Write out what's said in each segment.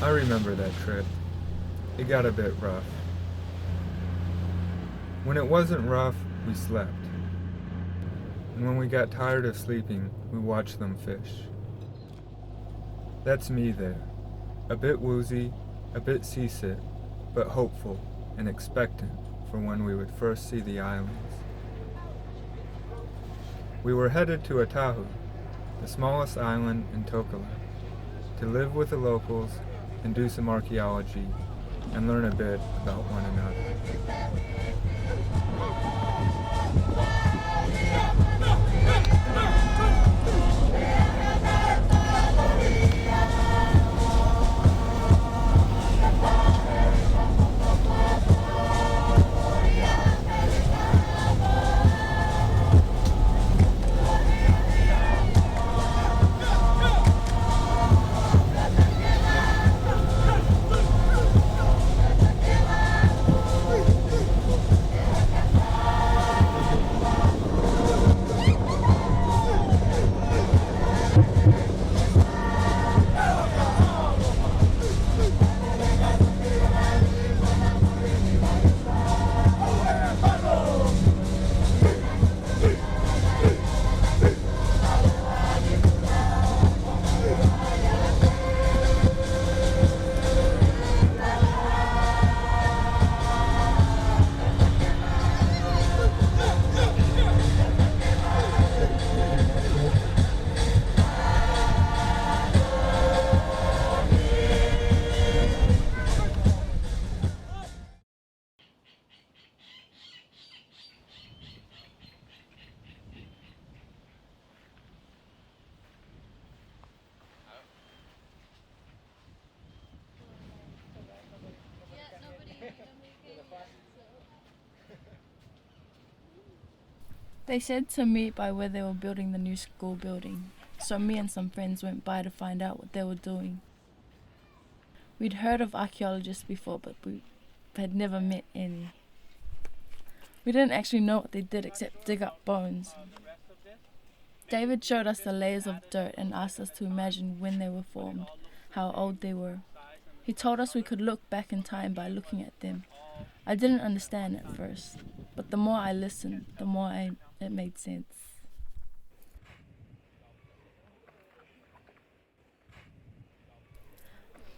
I remember that trip. It got a bit rough. When it wasn't rough, we slept. And when we got tired of sleeping, we watched them fish. That's me there. A bit woozy, a bit seasick, but hopeful and expectant for when we would first see the islands. We were headed to Atafu, the smallest island in Tokelau, to live with the locals and do some archaeology and learn a bit about one another. They said to meet by where they were building the new school building, so me and some friends went by to find out what they were doing. We'd heard of archaeologists before, but we had never met any. We didn't actually know what they did except dig up bones. David showed us the layers of dirt and asked us to imagine when they were formed, how old they were. He told us we could look back in time by looking at them. I didn't understand at first, but the more I listened, the more it made sense.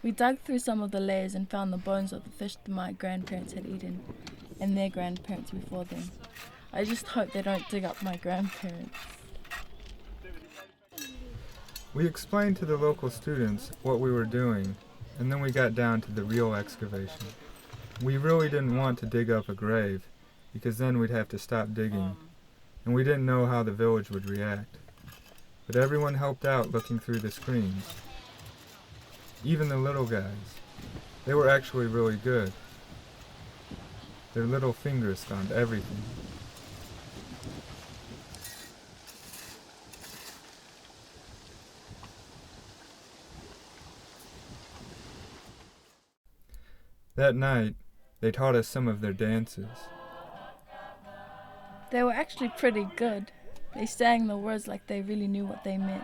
We dug through some of the layers and found the bones of the fish that my grandparents had eaten, and their grandparents before them. I just hope they don't dig up my grandparents. We explained to the local students what we were doing, and then we got down to the real excavation. We really didn't want to dig up a grave, because then we'd have to stop digging, and we didn't know how the village would react. But everyone helped out looking through the screens. Even the little guys. They were actually really good. Their little fingers found everything. That night, they taught us some of their dances. They were actually pretty good. They sang the words like they really knew what they meant,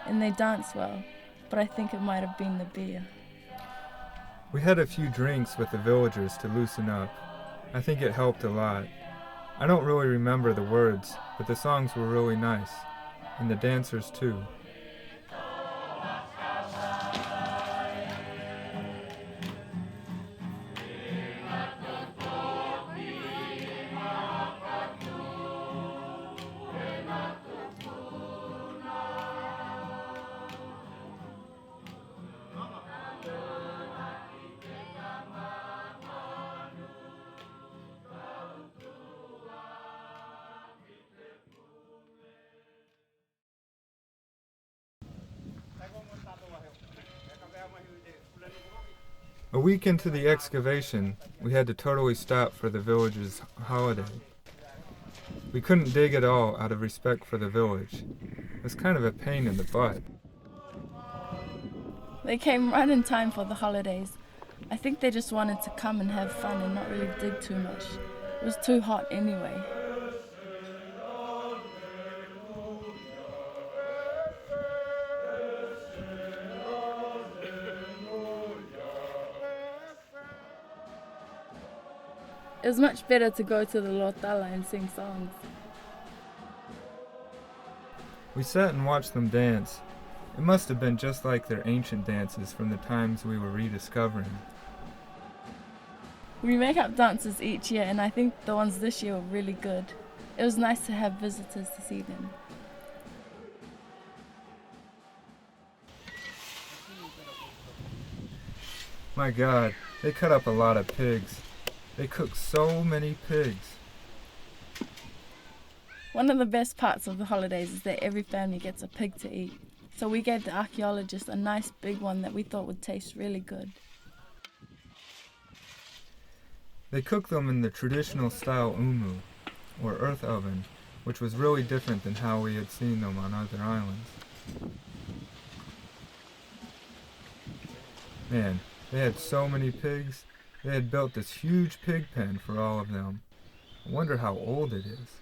and they danced well, but I think it might have been the beer. We had a few drinks with the villagers to loosen up. I think it helped a lot. I don't really remember the words, but the songs were really nice, and the dancers too. A week into the excavation, we had to totally stop for the village's holiday. We couldn't dig at all out of respect for the village. It was kind of a pain in the butt. They came right in time for the holidays. I think they just wanted to come and have fun and not really dig too much. It was too hot anyway. It was much better to go to the Lotala and sing songs. We sat and watched them dance. It must have been just like their ancient dances from the times we were rediscovering. We make up dances each year, and I think the ones this year were really good. It was nice to have visitors to see them. My God, they cut up a lot of pigs. They cook so many pigs. One of the best parts of the holidays is that every family gets a pig to eat. So we gave the archaeologists a nice big one that we thought would taste really good. They cook them in the traditional style umu, or earth oven, which was really different than how we had seen them on other islands. Man, they had so many pigs. They had built this huge pig pen for all of them. I wonder how old it is.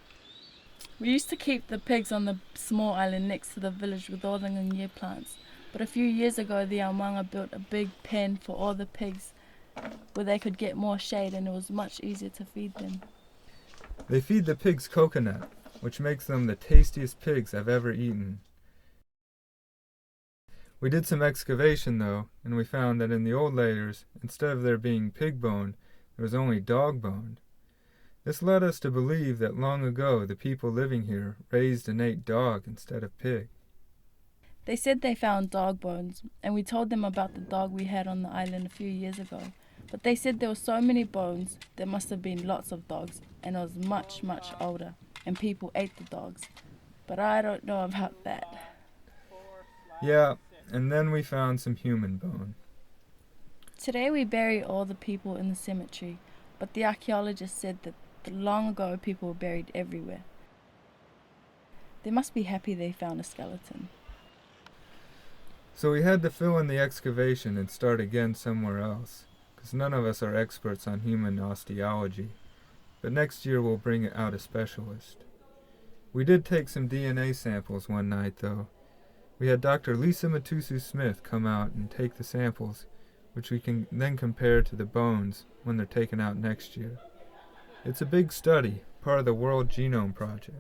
We used to keep the pigs on the small island next to the village with all the ngangie plants, but a few years ago the Aomanga built a big pen for all the pigs where they could get more shade and it was much easier to feed them. They feed the pigs coconut, which makes them the tastiest pigs I've ever eaten. We did some excavation though, and we found that in the old layers, instead of there being pig bone, there was only dog bone. This led us to believe that long ago the people living here raised and ate dog instead of pig. They said they found dog bones, and we told them about the dog we had on the island a few years ago. But they said there were so many bones, there must have been lots of dogs, and it was much, much older, and people ate the dogs. But I don't know about that. Yeah, and then we found some human bone. Today we bury all the people in the cemetery, but the archaeologists said that long ago people were buried everywhere. They must be happy they found a skeleton. So we had to fill in the excavation and start again somewhere else, because none of us are experts on human osteology. But next year we'll bring out a specialist. We did take some DNA samples one night though. We had Dr. Lisa Matusu-Smith come out and take the samples, which we can then compare to the bones when they're taken out next year. It's a big study, part of the World Genome Project.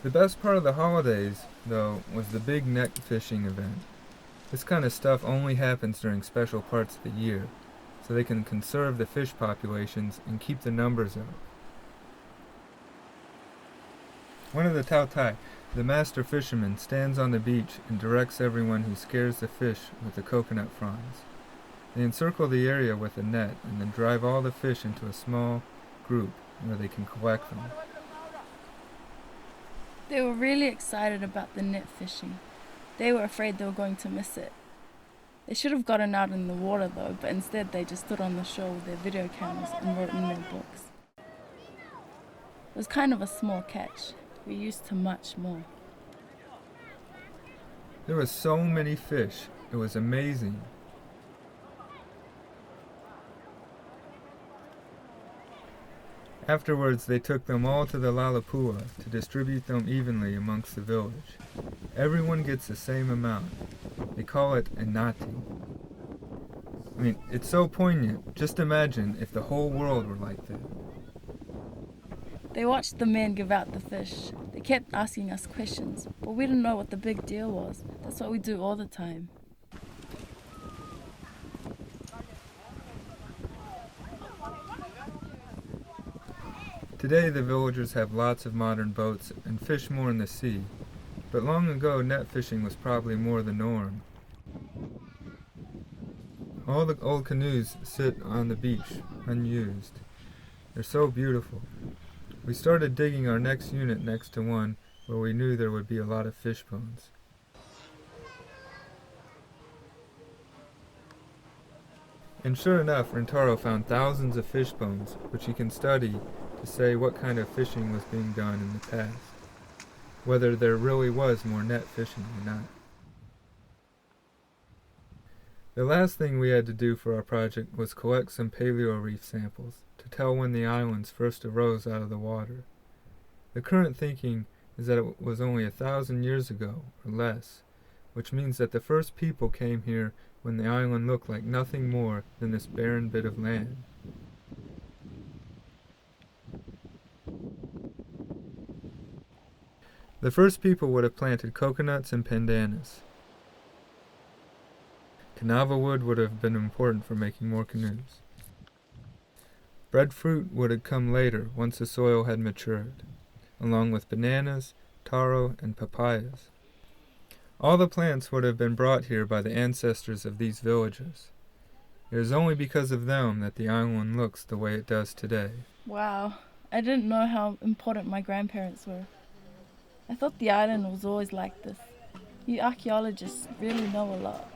The best part of the holidays, though, was the big net fishing event. This kind of stuff only happens during special parts of the year, so they can conserve the fish populations and keep the numbers up. One of the tautai, the master fisherman, stands on the beach and directs everyone who scares the fish with the coconut fronds. They encircle the area with a net and then drive all the fish into a small group where they can collect them. They were really excited about the net fishing. They were afraid they were going to miss it. They should have gotten out in the water though, but instead they just stood on the shore with their video cameras and wrote in their books. It was kind of a small catch. We're used to much more. There were so many fish. It was amazing. Afterwards, they took them all to the Lalapua to distribute them evenly amongst the village. Everyone gets the same amount. They call it inati. I mean, it's so poignant. Just imagine if the whole world were like that. They watched the men give out the fish. They kept asking us questions, but we didn't know what the big deal was. That's what we do all the time. Today the villagers have lots of modern boats and fish more in the sea, but long ago net fishing was probably more the norm. All the old canoes sit on the beach, unused. They're so beautiful. We started digging our next unit next to one where we knew there would be a lot of fish bones. And sure enough, Rintaro found thousands of fish bones, which he can study to say what kind of fishing was being done in the past, whether there really was more net fishing or not. The last thing we had to do for our project was collect some paleoreef samples to tell when the islands first arose out of the water. The current thinking is that it was only 1,000 years ago, or less, which means that the first people came here when the island looked like nothing more than this barren bit of land. The first people would have planted coconuts and pandanus. Canava wood would have been important for making more canoes. Breadfruit would have come later once the soil had matured, along with bananas, taro, and papayas. All the plants would have been brought here by the ancestors of these villagers. It is only because of them that the island looks the way it does today. Wow, I didn't know how important my grandparents were. I thought the island was always like this. You archaeologists really know a lot.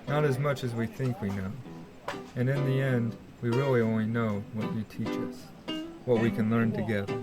Not as much as we think we know. And in the end, we really only know what you teach us, what we can learn together.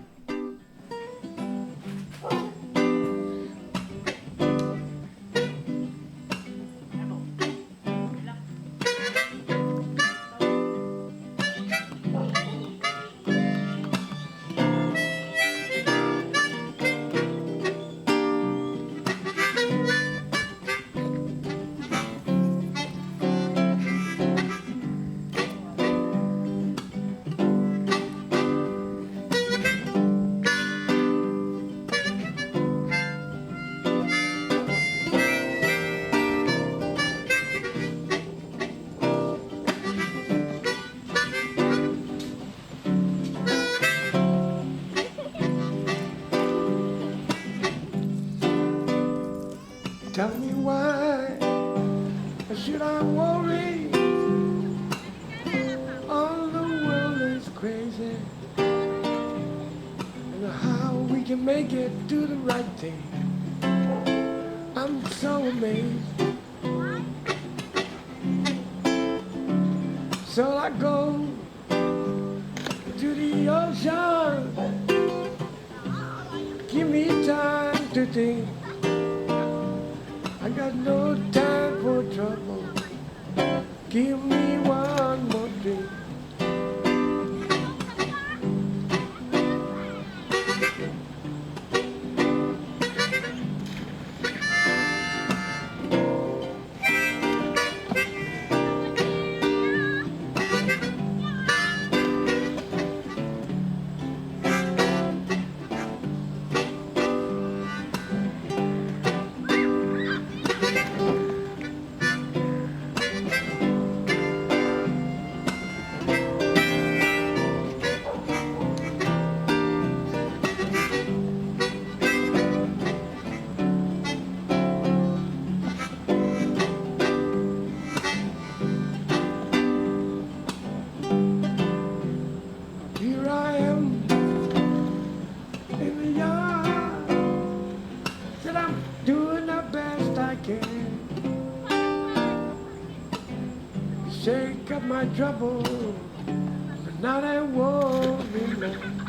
Tell me why should I worry? All the world is crazy, and how we can make it do the right thing. I'm so amazed. So I go to the ocean. Give me time to think. I got no time for trouble. Give me one more drink. Here I am in the yard. Said I'm doing the best I can. Shake up my trouble, but now they won't be long.